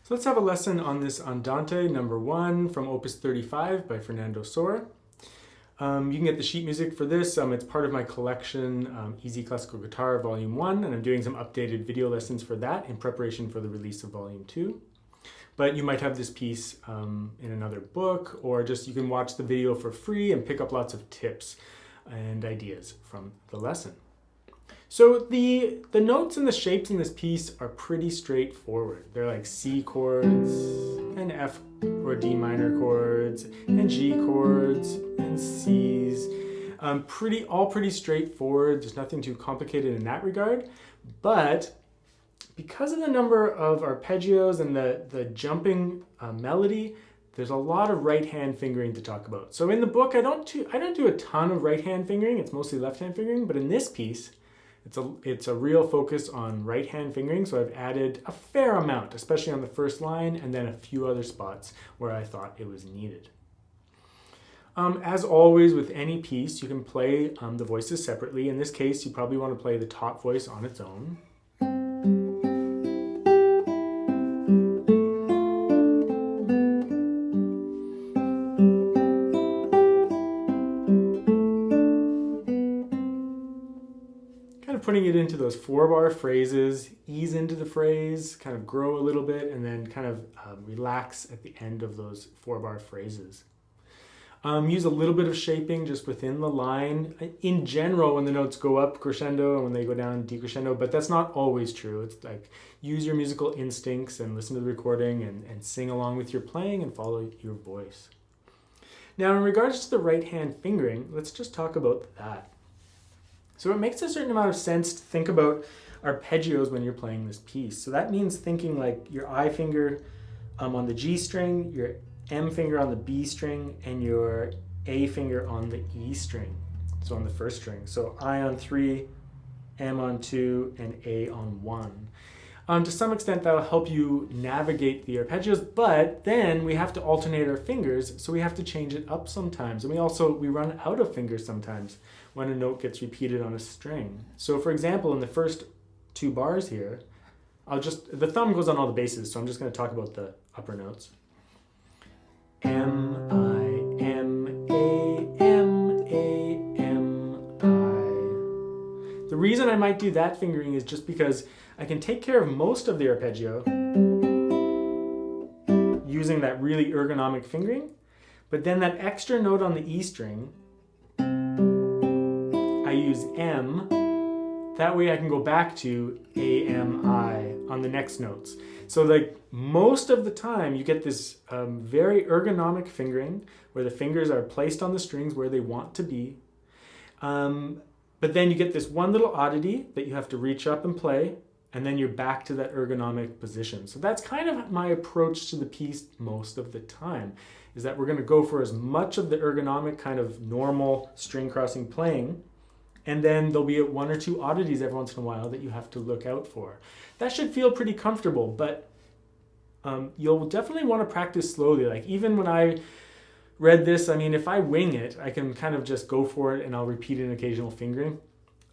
So let's have a lesson on this Andante No.1 from Opus 35 by Fernando Sor. You can get the sheet music for this. It's part of my collection, Easy Classical Guitar Volume 1, and I'm doing some updated video lessons for that in preparation for the release of Volume 2. But you might have this piece in another book, or just you can watch the video for free and pick up lots of tips and ideas from the lesson. So the notes and the shapes in this piece are pretty straightforward. They're like C chords and F or D minor chords and G chords and C's. All pretty straightforward. There's nothing too complicated in that regard. But because of the number of arpeggios and the jumping melody, there's a lot of right hand fingering to talk about. So in the book, I don't do a ton of right hand fingering. It's mostly left hand fingering. But in this piece, it's a real focus on right hand fingering, so I've added a fair amount, especially on the first line, and then a few other spots where I thought it was needed. As always with any piece, you can play the voices separately. In this case, you probably want to play the top voice on its own. Putting it into those 4-bar phrases, ease into the phrase, kind of grow a little bit, and then kind of relax at the end of those 4-bar phrases. Use a little bit of shaping just within the line. In general, when the notes go up, crescendo, and when they go down, decrescendo, but that's not always true. It's like use your musical instincts and listen to the recording and sing along with your playing and follow your voice. Now, in regards to the right hand fingering, let's just talk about that. So it makes a certain amount of sense to think about arpeggios when you're playing this piece. So that means thinking like your I finger on the G string, your M finger on the B string, and your A finger on the E string. So on the first string. So I on 3, M on 2, and A on 1. To some extent, that'll help you navigate the arpeggios, but then we have to alternate our fingers, so we have to change it up sometimes. And we run out of fingers sometimes when a note gets repeated on a string. So for example, in the first 2 bars here, the thumb goes on all the basses, so I'm just going to talk about the upper notes. M, I, M, A, M, A, M, I. The reason I might do that fingering is just because I can take care of most of the arpeggio using that really ergonomic fingering, but then that extra note on the E string, I use M. That way I can go back to A, M, I on the next notes. So like most of the time you get this very ergonomic fingering where the fingers are placed on the strings where they want to be. But then you get this one little oddity that you have to reach up and play, and then you're back to that ergonomic position. So that's kind of my approach to the piece most of the time, is that we're going to go for as much of the ergonomic kind of normal string crossing playing, and then there'll be 1 or 2 oddities every once in a while that you have to look out for. That should feel pretty comfortable, but you'll definitely want to practice slowly. Like even when I read this, I mean, if I wing it, I can kind of just go for it and I'll repeat an occasional fingering.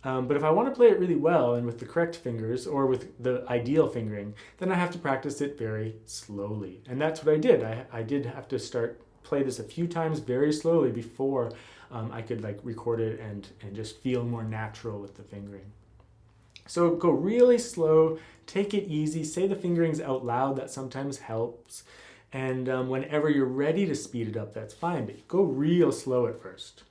But if I want to play it really well and with the correct fingers or with the ideal fingering, then I have to practice it very slowly. And that's what I did. I did have to play this a few times very slowly before I could like record it and just feel more natural with the fingering. So go really slow, take it easy, say the fingerings out loud, that sometimes helps. And whenever you're ready to speed it up, that's fine, but go real slow at first.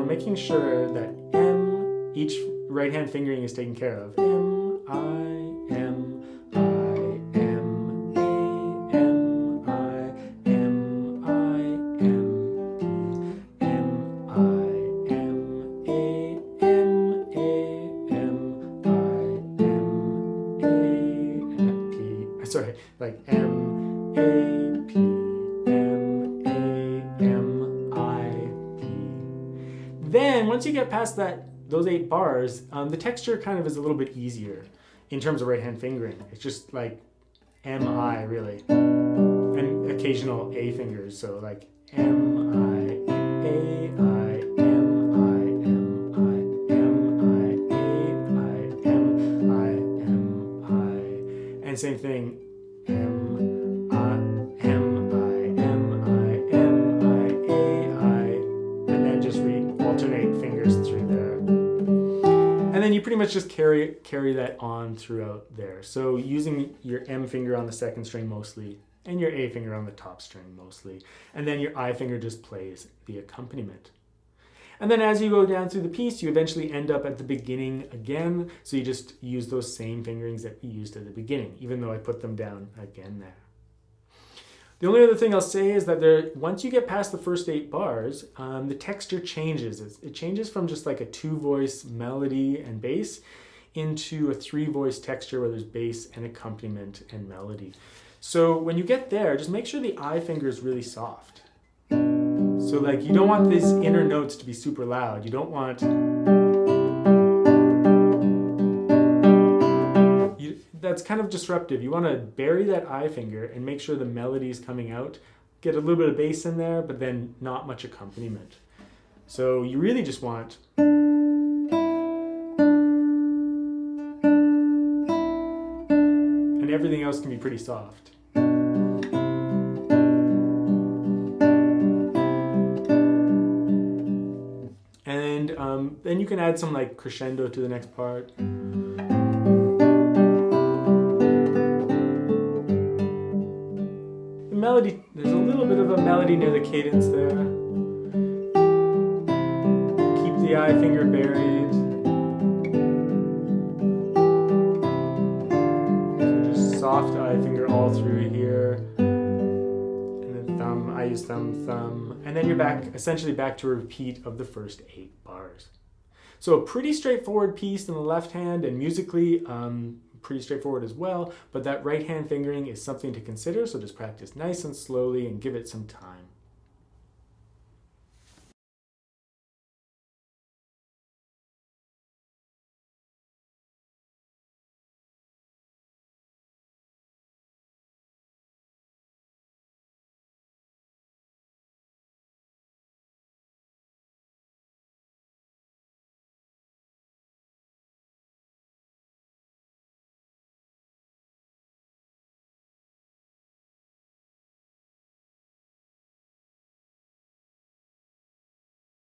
Making sure that M, each right hand fingering is taken care of. M, I, M, I, M, A, M, I, M, I, M, M, I, M, A, M, A, M, I, M, A, M, P. Sorry, like M, A, P, M, A, M, I, P. Then once you get past those 8 bars, the texture kind of is a little bit easier in terms of right hand fingering. It's just like M-I really, and occasional A fingers. So like M-I, A-I, M-I, M-I, M-I, A-I, M-I, M-I. And same thing, M, I, M, I, M, I, M, I, A, I, and then just alternate fingers through there. And then you pretty much just carry that on throughout there. So using your M finger on the second string mostly, and your A finger on the top string mostly, and then your I finger just plays the accompaniment. And then as you go down through the piece, you eventually end up at the beginning again, so you just use those same fingerings that you used at the beginning, even though I put them down again there. The only other thing I'll say is that once you get past the first 8 bars, the texture changes. It changes from just like a 2-voice melody and bass into a 3-voice texture where there's bass and accompaniment and melody. So when you get there, just make sure the I finger is really soft. So like you don't want these inner notes to be super loud. You don't want... That's kind of disruptive. You want to bury that I finger and make sure the melody is coming out. Get a little bit of bass in there, but then not much accompaniment. So you really just want... And everything else can be pretty soft. And then you can add some like crescendo to the next part. Melody, there's a little bit of a melody near the cadence there. Keep the I finger buried. So just soft I finger all through here. And then thumb, I use thumb, thumb. And then you're back, essentially back to a repeat of the first 8 bars. So a pretty straightforward piece in the left hand, and musically, pretty straightforward as well, but that right hand fingering is something to consider, so just practice nice and slowly and give it some time.